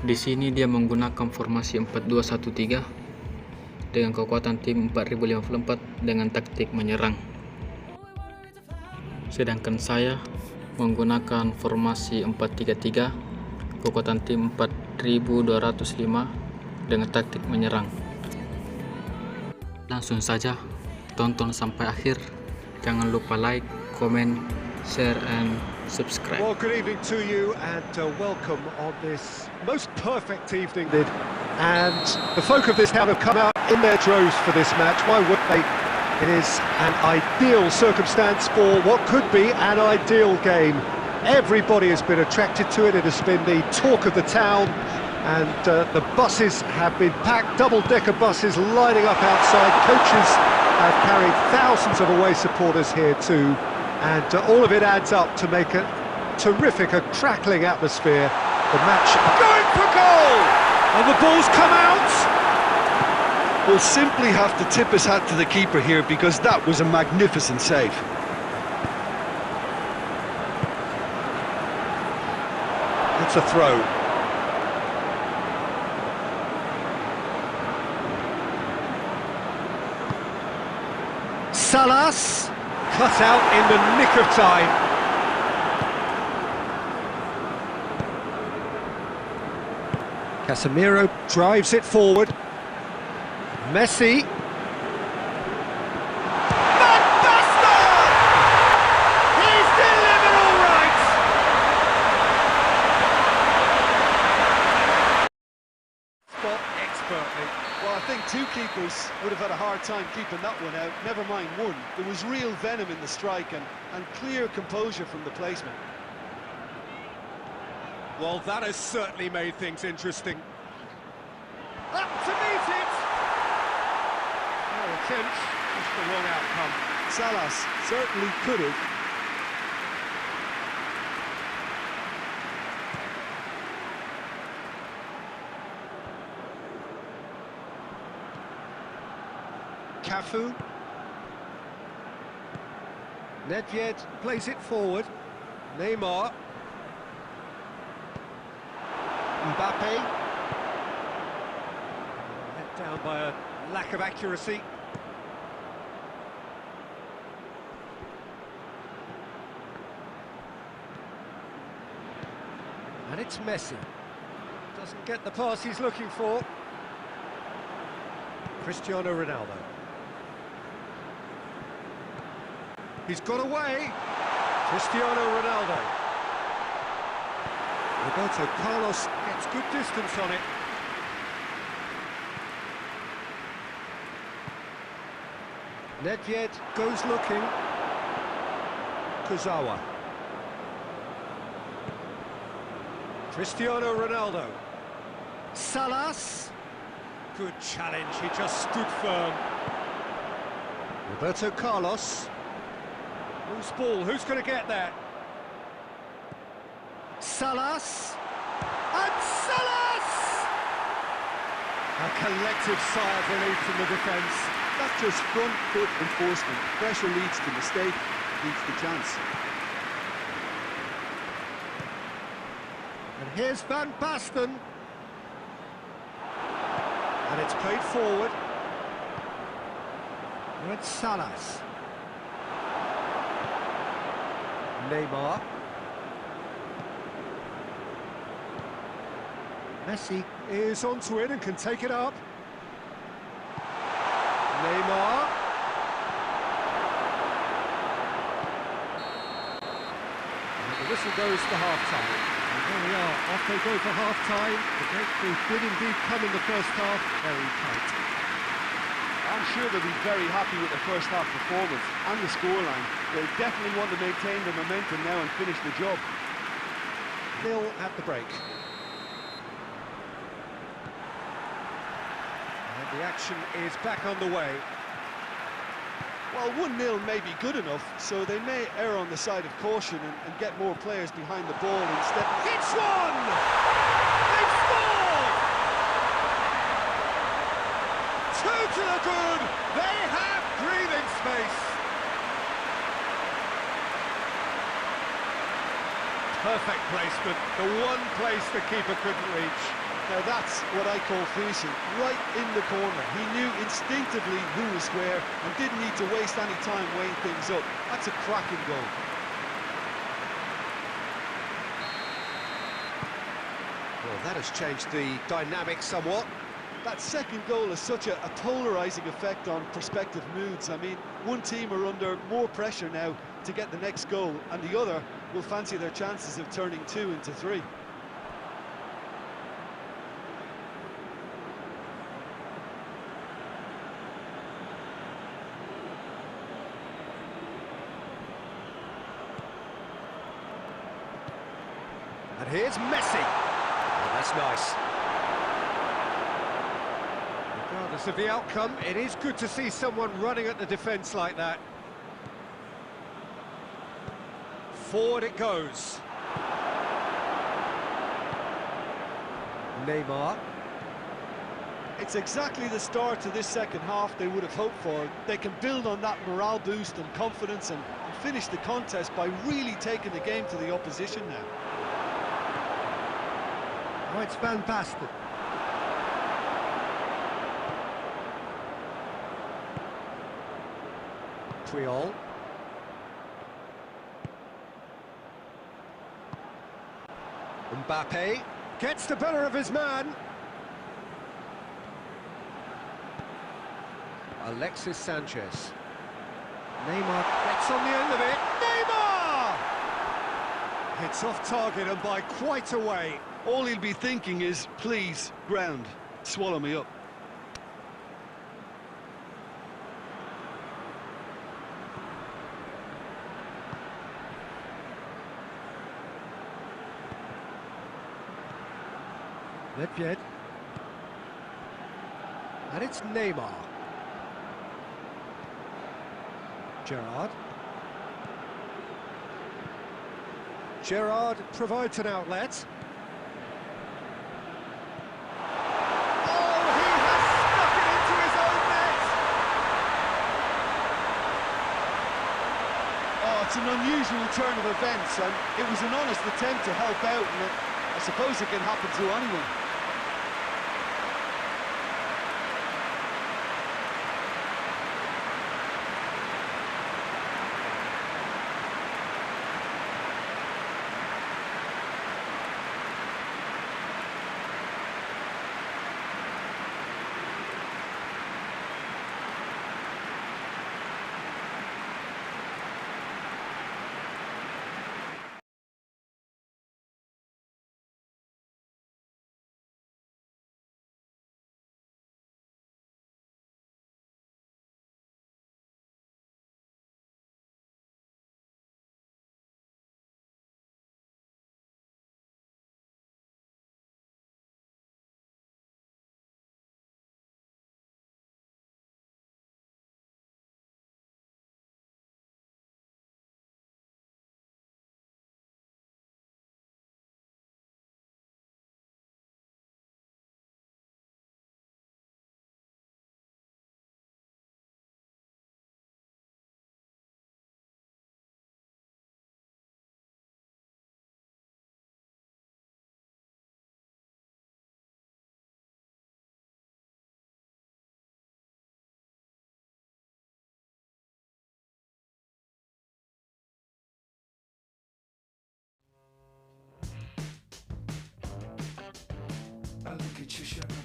Di sini dia menggunakan formasi 4-2-1-3 dengan kekuatan tim 4054 dengan taktik menyerang. Sedangkan saya menggunakan formasi 4-3-3, kekuatan tim 4205 dengan taktik menyerang. Langsung saja tonton sampai akhir. Jangan lupa like, comment, share, and subscribe. Well, good evening to you and welcome on this most perfect evening. And the folk of this town have come out in their droves for this match. Why would they? It is an ideal circumstance for what could be an ideal game. Everybody has been attracted to it. It has been the talk of the town. And the buses have been packed, double-decker buses lining up outside. Coaches have carried thousands of away supporters here too. And all of it adds up to make a terrific, a crackling atmosphere. The match going for goal! And the ball's come out! We'll simply have to tip his hat to the keeper here because that was a magnificent save. It's a throw. Salas, cut out in the nick of time. Casemiro drives it forward. Messi. Manchester! He's delivered all right! Spot expertly. Well, I think two keepers would have had a hard time keeping that one out, never mind one. There was real venom in the strike and clear composure from the placement. Well, that has certainly made things interesting. Up to meet it! No attempt, just the wrong outcome. Salas certainly could have. Cafu. Nedved plays it forward. Neymar. Mbappe. Let down by a lack of accuracy. And it's Messi. Doesn't get the pass he's looking for. Cristiano Ronaldo. He's got away. Cristiano Ronaldo. Roberto Carlos gets good distance on it. Nedved goes looking. Kurzawa. Cristiano Ronaldo. Salas. Good challenge, he just stood firm. Roberto Carlos. Loose ball, who's going to get there? Salas! And Salas! A collective sigh of relief from the defence. That's just front foot enforcement. Pressure leads to mistake, leads to chance. And here's Van Basten. And it's played forward. And it's Salas. Neymar. Messi is onto it and can take it up. Neymar. And the whistle goes for half-time. And there we are, off they go for half-time. The breakthrough did indeed come in the first half, very tight. I'm sure they'll be very happy with the first half performance and the scoreline. They'll definitely want to maintain the momentum now and finish the job. 0 at the break. And the action is back on the way. Well, 1-0 may be good enough, so they may err on the side of caution and get more players behind the ball instead. It's one! They've scored! 2 to the good! They have breathing space! Perfect placement, the one place the keeper couldn't reach. Now that's what I call finishing, right in the corner. He knew instinctively who was square and didn't need to waste any time weighing things up. That's a cracking goal. Well, that has changed the dynamic somewhat. That second goal has such a polarising effect on prospective moods. I mean, one team are under more pressure now to get the next goal, and the other will fancy their chances of turning 2 into 3. And here's Messi. Oh, that's nice. Regardless of the outcome, it is good to see someone running at the defence like that. Forward it goes. Neymar. It's exactly the start to this second half they would have hoped for. They can build on that morale boost and confidence and finish the contest by really taking the game to the opposition now. Oh, it's Van Basten. Triol. Mbappe gets the better of his man. Alexis Sanchez. Neymar gets on the end of it. Neymar! It's off target and by quite a way. All he'll be thinking is, please, ground, swallow me up. Nedved. And it's Neymar. Gerrard. Gerrard provides an outlet. It's an unusual turn of events, and it was an honest attempt to help out, and I suppose it can happen to anyone. I look at your shirt.